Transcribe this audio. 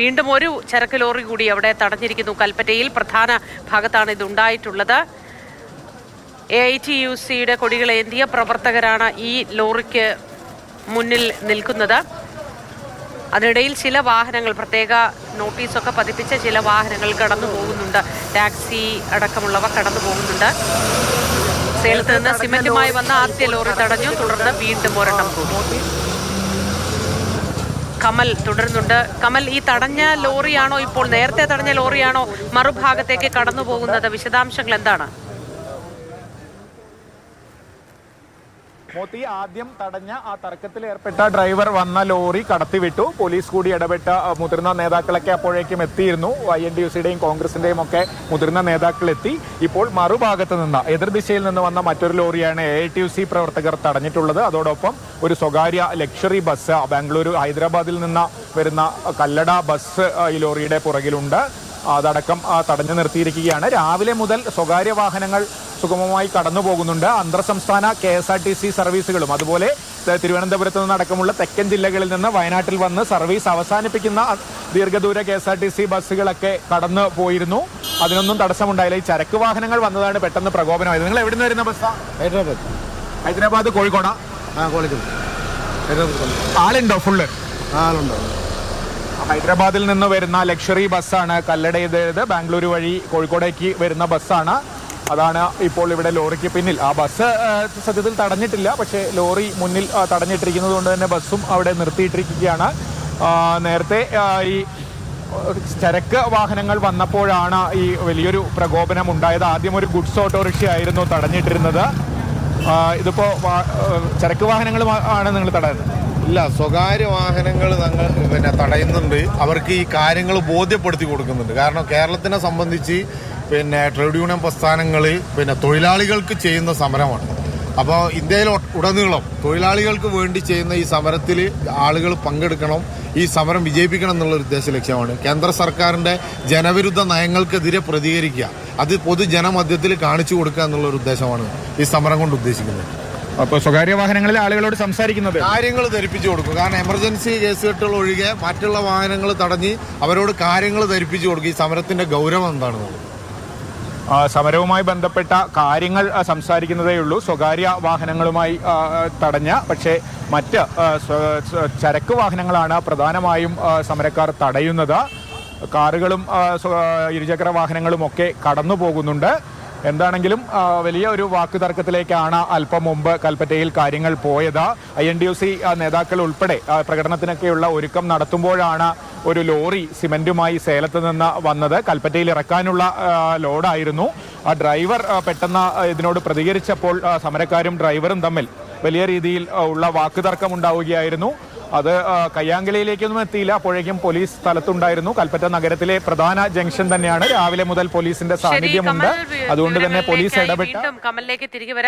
വീണ്ടും ഒരു ചരക്ക് ലോറി കൂടി അവിടെ തടഞ്ഞിരിക്കുന്നു. കൽപ്പറ്റയിൽ പ്രധാന ഭാഗത്താണ് ഇതുണ്ടായിട്ടുള്ളത്. AITUCയുടെ കൊടികളേന്തിയ പ്രവർത്തകരാണ് ഈ ലോറിക്ക് മുന്നിൽ നിൽക്കുന്നത്. അതിനിടയിൽ ചില വാഹനങ്ങൾ, പ്രത്യേക നോട്ടീസൊക്കെ പതിപ്പിച്ച ചില വാഹനങ്ങൾ കടന്നു പോകുന്നുണ്ട്. ടാക്സി അടക്കമുള്ളവ കടന്നു പോകുന്നുണ്ട്. സേലത്ത് നിന്ന് സിമന്റുമായി വന്ന ആദ്യ ലോറി തടഞ്ഞു. തുടർന്ന് വീണ്ടും ഒരെണ്ണം കൂടി. കമൽ തുടരുന്നുണ്ട്. കമൽ, ഈ തടഞ്ഞ ലോറിയാണോ, ഇപ്പോൾ നേരത്തെ തടഞ്ഞ ലോറിയാണോ മറുഭാഗത്തേക്ക് കടന്നു പോകുന്നത്? വിശദാംശങ്ങൾ എന്താണ്? മോത്തി, ആദ്യം തടഞ്ഞ ആ തർക്കത്തിൽ ഏർപ്പെട്ട ഡ്രൈവർ വന്ന ലോറി കടത്തിവിട്ടു. പോലീസ് കൂടി ഇടപെട്ട മുതിർന്ന നേതാക്കളൊക്കെ അപ്പോഴേക്കും എത്തിയിരുന്നു. INTUCയുടെയും കോൺഗ്രസിന്റെയും ഒക്കെ മുതിർന്ന നേതാക്കൾ എത്തി. ഇപ്പോൾ മറുഭാഗത്ത് നിന്ന്, എതിർദിശയിൽ നിന്ന് വന്ന മറ്റൊരു ലോറിയാണ് AITUC പ്രവർത്തകർ തടഞ്ഞിട്ടുള്ളത്. അതോടൊപ്പം ഒരു സ്വകാര്യ ലക്ഷറി ബസ്, ബാംഗ്ലൂരു ഹൈദരാബാദിൽ നിന്ന് വരുന്ന കല്ലട ബസ് ഈ ലോറിയുടെ പുറകിലുണ്ട്. അതടക്കം തടഞ്ഞു നിർത്തിയിരിക്കുകയാണ്. രാവിലെ മുതൽ സ്വകാര്യ വാഹനങ്ങൾ സുഗമമായി കടന്നു പോകുന്നുണ്ട്. അന്തർ സംസ്ഥാന KSRTC സർവീസുകളും അതുപോലെ തിരുവനന്തപുരത്ത് നിന്നടക്കമുള്ള തെക്കൻ ജില്ലകളിൽ നിന്ന് വയനാട്ടിൽ വന്ന് സർവീസ് അവസാനിപ്പിക്കുന്ന ദീർഘദൂര KSRTC ബസ്സുകളൊക്കെ കടന്നു പോയിരുന്നു. അതിനൊന്നും തടസ്സമുണ്ടായില്ല. ഈ ചരക്ക് വാഹനങ്ങൾ വന്നതാണ് പെട്ടെന്ന് പ്രകോപനമായത്. നിങ്ങൾ എവിടെ നിന്ന് വരുന്ന ബസ്സാ? ഹൈദരാബാദ് കോഴിക്കോടാ? ആളുണ്ടോ? ഫുള്ള് ആളുണ്ടോ? ഹൈദരാബാദിൽ നിന്ന് വരുന്ന ലക്ഷറി ബസ്സാണ് കല്ലടയുടേത്. ബാംഗ്ലൂരു വഴി കോഴിക്കോടേക്ക് വരുന്ന ബസ്സാണ്. അതാണ് ഇപ്പോൾ ഇവിടെ ലോറിക്ക് പിന്നിൽ. ആ ബസ് സത്യത്തിൽ തടഞ്ഞിട്ടില്ല, പക്ഷേ ലോറി മുന്നിൽ തടഞ്ഞിട്ടിരിക്കുന്നത് കൊണ്ട് തന്നെ ബസ്സും അവിടെ നിർത്തിയിട്ടിരിക്കുകയാണ്. നേരത്തെ ഈ ചരക്ക് വാഹനങ്ങൾ വന്നപ്പോഴാണ് ഈ വലിയൊരു പ്രകോപനം ഉണ്ടായത്. ആദ്യം ഒരു ഗുഡ്സ് ഓട്ടോറിക്ഷ ആയിരുന്നു തടഞ്ഞിട്ടിരുന്നത്. ഇതിപ്പോ ചരക്ക് വാഹനങ്ങൾ ആണ് നിങ്ങൾ തടയുന്നത്? ഇല്ല, സ്വകാര്യ വാഹനങ്ങൾ ഞങ്ങൾ തടയുന്നുണ്ട്. അവർക്ക് ഈ കാര്യങ്ങൾ ബോധ്യപ്പെടുത്തി കൊടുക്കുന്നുണ്ട്. കാരണം കേരളത്തിനെ സംബന്ധിച്ച് ട്രേഡ് യൂണിയൻ പ്രസ്ഥാനങ്ങൾ തൊഴിലാളികൾക്ക് ചെയ്യുന്ന സമരമാണ്. അപ്പോൾ ഇന്ത്യയിൽ ഉടനീളം തൊഴിലാളികൾക്ക് വേണ്ടി ചെയ്യുന്ന ഈ സമരത്തിൽ ആളുകൾ പങ്കെടുക്കണം, ഈ സമരം വിജയിപ്പിക്കണം എന്നുള്ള ഉദ്ദേശ ലക്ഷ്യമാണ്. കേന്ദ്ര സർക്കാരിൻ്റെ ജനവിരുദ്ധ നയങ്ങൾക്കെതിരെ പ്രതികരിക്കുക, അത് പൊതുജനമധ്യത്തിൽ കാണിച്ചു കൊടുക്കുക എന്നുള്ളൊരു ഉദ്ദേശമാണ് ഈ സമരം കൊണ്ട് ഉദ്ദേശിക്കുന്നത്. അപ്പോൾ സ്വകാര്യ വാഹനങ്ങളിൽ ആളുകളോട് സംസാരിക്കുന്നത് കാര്യങ്ങൾ ധരിപ്പിച്ചു കൊടുക്കും. കാരണം എമർജൻസി കേസുകെട്ടുകൾ ഒഴികെ മറ്റുള്ള വാഹനങ്ങൾ തടഞ്ഞ് അവരോട് കാര്യങ്ങൾ ധരിപ്പിച്ചു കൊടുക്കും. ഈ സമരത്തിന്റെ ഗൗരവം എന്താണെന്നുള്ളത് സമരവുമായി ബന്ധപ്പെട്ട കാര്യങ്ങൾ സംസാരിക്കുന്നതേ ഉള്ളൂ. സ്വകാര്യ വാഹനങ്ങളുമായി തടഞ്ഞ, പക്ഷേ മറ്റ് ചരക്ക് വാഹനങ്ങളാണ് പ്രധാനമായും സമരക്കാർ തടയുന്നത്. കാറുകളും ഇരുചക്ര വാഹനങ്ങളും ഒക്കെ കടന്നു പോകുന്നുണ്ട്. എന്താണെങ്കിലും വലിയ ഒരു വാക്കുതർക്കത്തിലേക്കാണ് അല്പം മുമ്പ് കൽപ്പറ്റയിൽ കാര്യങ്ങൾ പോയത്. INTUC നേതാക്കൾ ഉൾപ്പെടെ പ്രകടനത്തിനൊക്കെയുള്ള ഒരുക്കം നടത്തുമ്പോഴാണ് ഒരു ലോറി സിമന്റുമായി സേലത്ത് നിന്ന് വന്നത്. കൽപ്പറ്റയിൽ ഇറക്കാനുള്ള ലോഡായിരുന്നു. ആ ഡ്രൈവർ പെട്ടെന്ന് ഇതിനോട് പ്രതികരിച്ചപ്പോൾ സമരക്കാരും ഡ്രൈവറും തമ്മിൽ വലിയ രീതിയിൽ ഉള്ള വാക്കുതർക്കം ഉണ്ടാവുകയായിരുന്നു. അത് കയ്യാങ്കളിയിലേക്കൊന്നും എത്തിയില്ല. അപ്പോഴേക്കും പോലീസ് സ്ഥലത്തുണ്ടായിരുന്നു. കൽപ്പറ്റ നഗരത്തിലെ പ്രധാന ജംഗ്ഷൻ തന്നെയാണ്. രാവിലെ മുതൽ പോലീസിന്റെ സാന്നിധ്യമുണ്ട്. അതുകൊണ്ട് തന്നെ പോലീസ് ഇടപെട്ട് കമലിലേക്ക് തിരികെ വരാം.